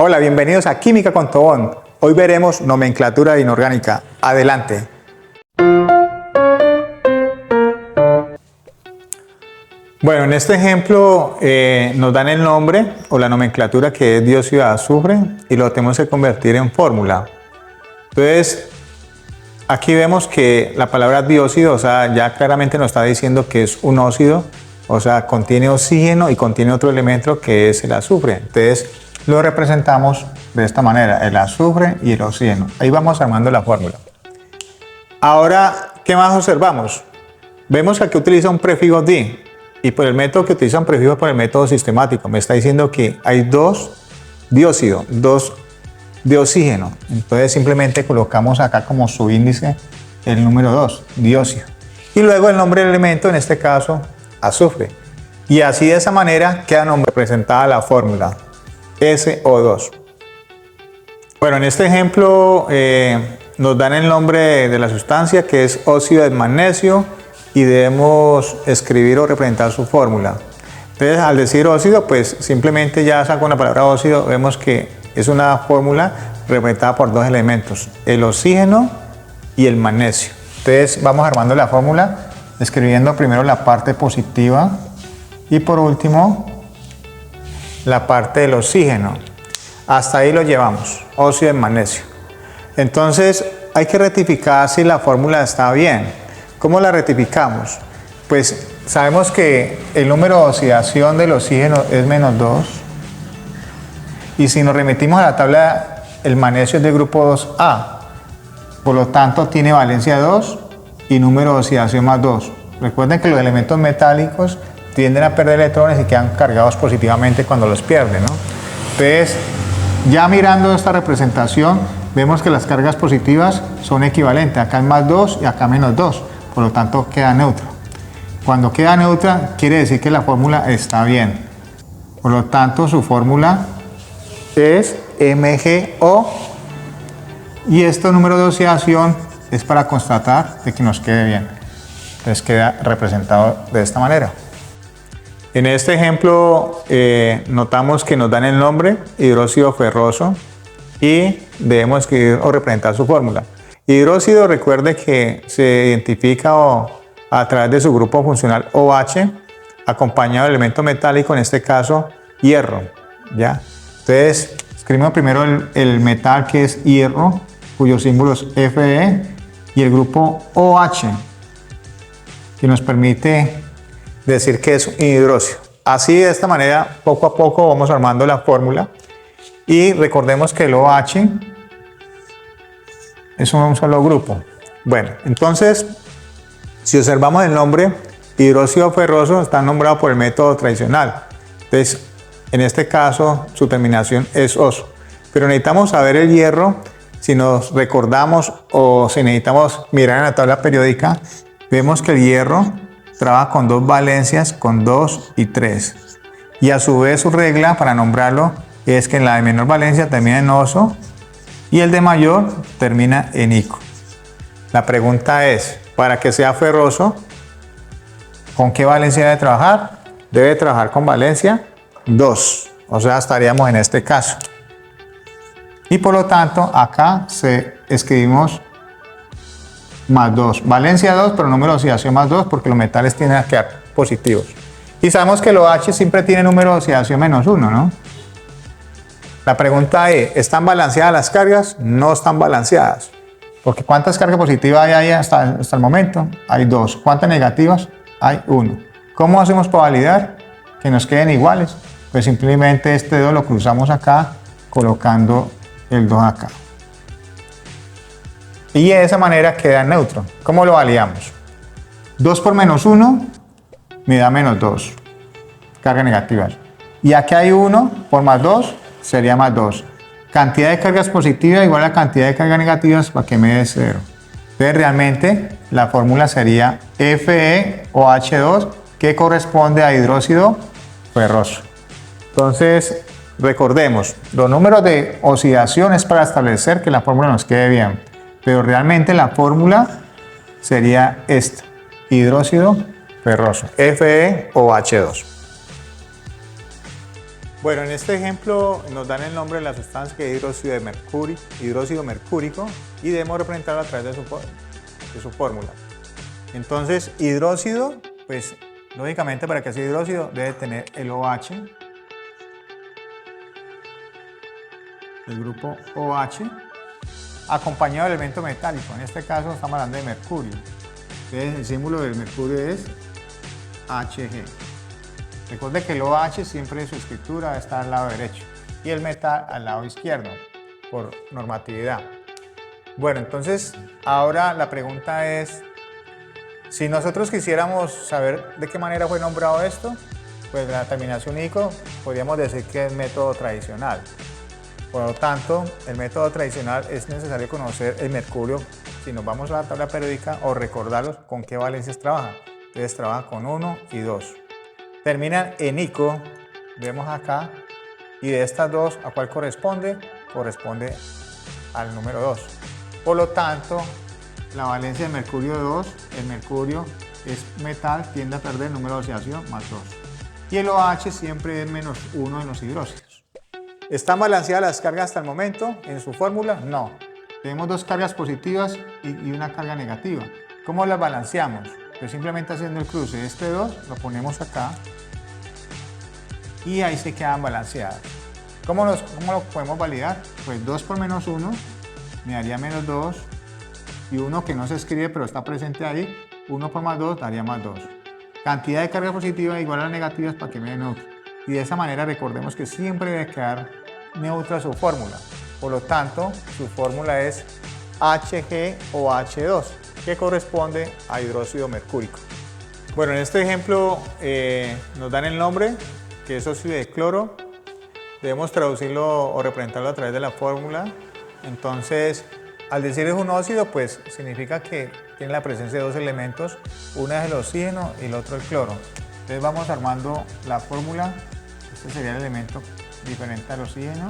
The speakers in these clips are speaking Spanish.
Hola, bienvenidos a Química con Tobón. Hoy veremos nomenclatura inorgánica. Adelante. Bueno, en este ejemplo nos dan el nombre o la nomenclatura que es dióxido de azufre y lo tenemos que convertir en fórmula. Entonces, aquí vemos que la palabra dióxido, o sea, ya claramente nos está diciendo que es un óxido, o sea, contiene oxígeno y contiene otro elemento que es el azufre. Entonces, lo representamos de esta manera, el azufre y el oxígeno. Ahí vamos armando la fórmula. Ahora, ¿qué más observamos? Vemos que aquí utiliza un prefijo di y por el método que utiliza un prefijo por el método sistemático. Me está diciendo que hay dos dióxido, dos de oxígeno. Entonces simplemente colocamos acá como su índice el número 2, dióxido. Y luego el nombre del elemento, en este caso, azufre. Y así de esa manera queda representada la fórmula. SO2. Bueno, en este ejemplo nos dan el nombre de la sustancia que es óxido de magnesio y debemos escribir o representar su fórmula. Entonces, al decir óxido, pues simplemente ya con la palabra óxido vemos que es una fórmula representada por dos elementos, el oxígeno y el magnesio. Entonces, vamos armando la fórmula escribiendo primero la parte positiva y por último la parte del oxígeno. Hasta ahí lo llevamos, óxido de magnesio. Entonces hay que rectificar si la fórmula está bien. ¿Cómo la rectificamos? Pues sabemos que el número de oxidación del oxígeno es -2 y si nos remitimos a la tabla, el magnesio es del grupo 2A, por lo tanto tiene valencia 2 y número de oxidación +2. Recuerden que los elementos metálicos tienden a perder electrones y quedan cargados positivamente cuando los pierden, ¿no? Entonces, ya mirando esta representación, vemos que las cargas positivas son equivalentes. Acá es +2 y acá -2, por lo tanto queda neutro. Cuando queda neutra, quiere decir que la fórmula está bien. Por lo tanto, su fórmula es MgO y este número de oxidación es para constatar de que nos quede bien. Entonces queda representado de esta manera. En este ejemplo notamos que nos dan el nombre hidróxido ferroso y debemos escribir o representar su fórmula. Hidróxido, recuerde que se identifica a través de su grupo funcional OH acompañado del elemento metálico, en este caso hierro, ¿ya? Entonces escribimos primero el metal que es hierro, cuyo símbolo es Fe, y el grupo OH que nos permite decir que es un hidróxido. Así de esta manera, poco a poco vamos armando la fórmula y recordemos que el OH es un solo grupo. Bueno, entonces, si observamos el nombre, hidróxido ferroso está nombrado por el método tradicional. Entonces, en este caso, su terminación es oso. Pero necesitamos saber el hierro, si nos recordamos o si necesitamos mirar en la tabla periódica, vemos que el hierro trabaja con dos valencias, con 2 y 3. Y a su vez su regla para nombrarlo es que la de menor valencia termina en oso y el de mayor termina en ico. La pregunta es, para que sea ferroso, ¿con qué valencia debe trabajar? Debe trabajar con valencia 2, o sea, estaríamos en este caso. Y por lo tanto, acá escribimos +2, valencia 2, pero número de oxidación +2 porque los metales tienden a quedar positivos. Y sabemos que el OH siempre tiene número de oxidación -1, ¿no? La pregunta es, ¿están balanceadas las cargas? No están balanceadas. Porque ¿cuántas cargas positivas hay ahí hasta el momento? Hay 2. ¿Cuántas negativas? Hay 1. ¿Cómo hacemos para validar que nos queden iguales? Pues simplemente este 2 lo cruzamos acá, colocando el 2 acá. Y de esa manera queda neutro. ¿Cómo lo validamos? 2 por -1 me da -2. Cargas negativas. Y aquí hay 1 por +2 sería +2. Cantidad de cargas positivas igual a cantidad de cargas negativas para que me dé 0. Entonces realmente la fórmula sería FeOH2 que corresponde a hidróxido ferroso. Entonces recordemos, los números de oxidación es para establecer que la fórmula nos quede bien. Pero realmente la fórmula sería esta, hidróxido ferroso, FeOH2. Bueno, en este ejemplo nos dan el nombre de la sustancia que es hidróxido mercúrico y debemos representarlo a través de su fórmula. Entonces, hidróxido, pues lógicamente para que sea hidróxido debe tener el OH, el grupo OH, acompañado del elemento metálico. En este caso estamos hablando de mercurio. Entonces, el símbolo del mercurio es Hg. Recuerde que el OH siempre en su escritura está al lado derecho y el metal al lado izquierdo, por normatividad. Bueno, entonces ahora la pregunta es, si nosotros quisiéramos saber de qué manera fue nombrado esto, pues la terminación ICO podríamos decir que es método tradicional. Por lo tanto, el método tradicional es necesario conocer el mercurio, si nos vamos a la tabla periódica, o recordarlos con qué valencias trabaja. Entonces trabaja con 1 y 2. Terminan en ICO, vemos acá, y de estas dos, ¿a cuál corresponde? Corresponde al número 2. Por lo tanto, la valencia de mercurio 2, el mercurio es metal, tiende a perder el número de oxidación más 2. Y el OH siempre es menos 1 en los hidróxidos. ¿Están balanceadas las cargas hasta el momento en su fórmula? No. Tenemos dos cargas positivas y una carga negativa. ¿Cómo las balanceamos? Pues simplemente haciendo el cruce. Este 2 lo ponemos acá y ahí se quedan balanceadas. ¿Cómo lo podemos validar? Pues 2 por menos 1 me daría menos 2 y 1 que no se escribe pero está presente ahí, 1 por más 2 daría más 2. Cantidad de carga positiva igual a las negativas para que me dé neutro. Y de esa manera recordemos que siempre debe quedar neutra su fórmula. Por lo tanto, su fórmula es HgOH2, que corresponde a hidróxido mercúrico. Bueno, en este ejemplo nos dan el nombre, que es óxido de cloro. Debemos traducirlo o representarlo a través de la fórmula. Entonces, al decir es un óxido, pues significa que tiene la presencia de dos elementos, uno es el oxígeno y el otro el cloro. Entonces vamos armando la fórmula. Este sería el elemento diferente al oxígeno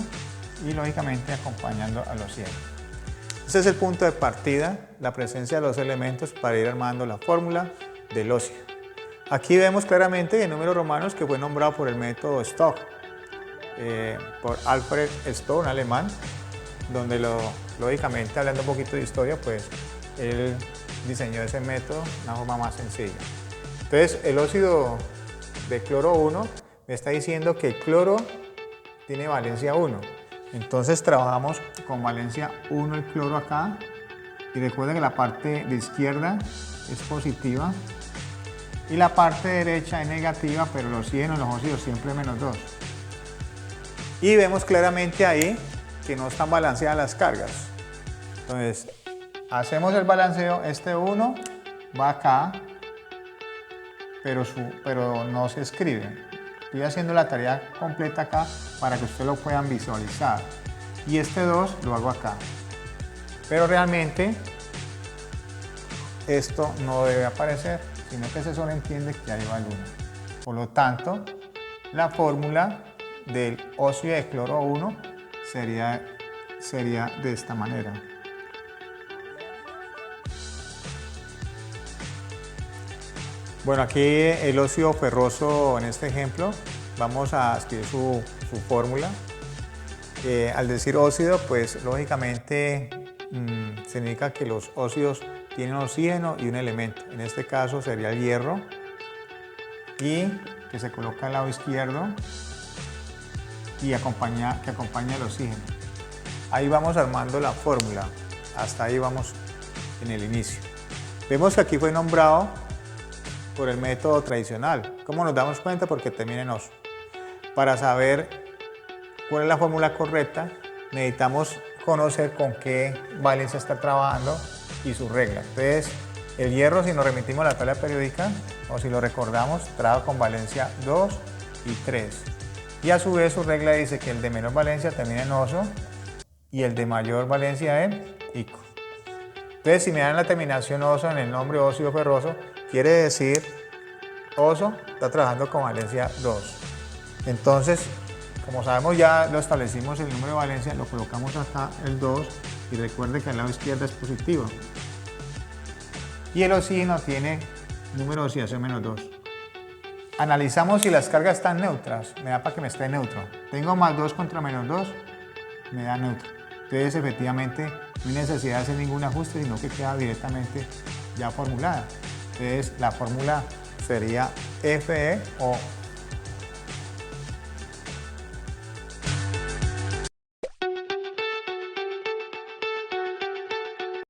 y lógicamente acompañando al oxígeno. Este es el punto de partida, la presencia de los elementos para ir armando la fórmula del óxido. Aquí vemos claramente el número romanos que fue nombrado por el método Stock, por Alfred Stock, un alemán, donde lógicamente, hablando un poquito de historia, pues él diseñó ese método de una forma más sencilla. Entonces, el óxido de cloro 1 me está diciendo que el cloro tiene valencia 1. Entonces trabajamos con valencia 1 el cloro acá. Y recuerden que la parte de izquierda es positiva y la parte derecha es negativa, pero los oxígenos, los óxidos siempre menos 2. Y vemos claramente ahí que no están balanceadas las cargas. Entonces, hacemos el balanceo, este 1 va acá, pero no se escribe. Estoy haciendo la tarea completa acá para que ustedes lo puedan visualizar. Y este 2 lo hago acá. Pero realmente esto no debe aparecer, sino que se sobreentiende que ahí va el 1. Por lo tanto, la fórmula del óxido de cloro 1 sería de esta manera. Bueno, aquí el óxido ferroso, en este ejemplo, vamos a escribir su fórmula. Al decir óxido, pues lógicamente significa que los óxidos tienen oxígeno y un elemento. En este caso sería el hierro, y que se coloca al lado izquierdo y que acompaña el oxígeno. Ahí vamos armando la fórmula, hasta ahí vamos en el inicio. Vemos que aquí fue nombrado por el método tradicional. ¿Cómo nos damos cuenta? Porque termina en oso. Para saber cuál es la fórmula correcta, necesitamos conocer con qué valencia está trabajando y su regla. Entonces, el hierro, si nos remitimos a la tabla periódica o si lo recordamos, trabaja con valencia 2 y 3. Y a su vez su regla dice que el de menor valencia termina en oso y el de mayor valencia en ico. Entonces, si me dan la terminación oso en el nombre óxido ferroso, quiere decir oso está trabajando con valencia 2. Entonces, como sabemos, ya lo establecimos el número de valencia, lo colocamos acá el 2 y recuerde que al lado izquierdo es positivo. Y el oxígeno tiene número de oxidación menos 2. Analizamos si las cargas están neutras, me da para que me esté neutro. Tengo más 2 contra menos 2, me da neutro. Entonces efectivamente no hay necesidad de hacer ningún ajuste, sino que queda directamente ya formulada. Entonces la fórmula sería Fe o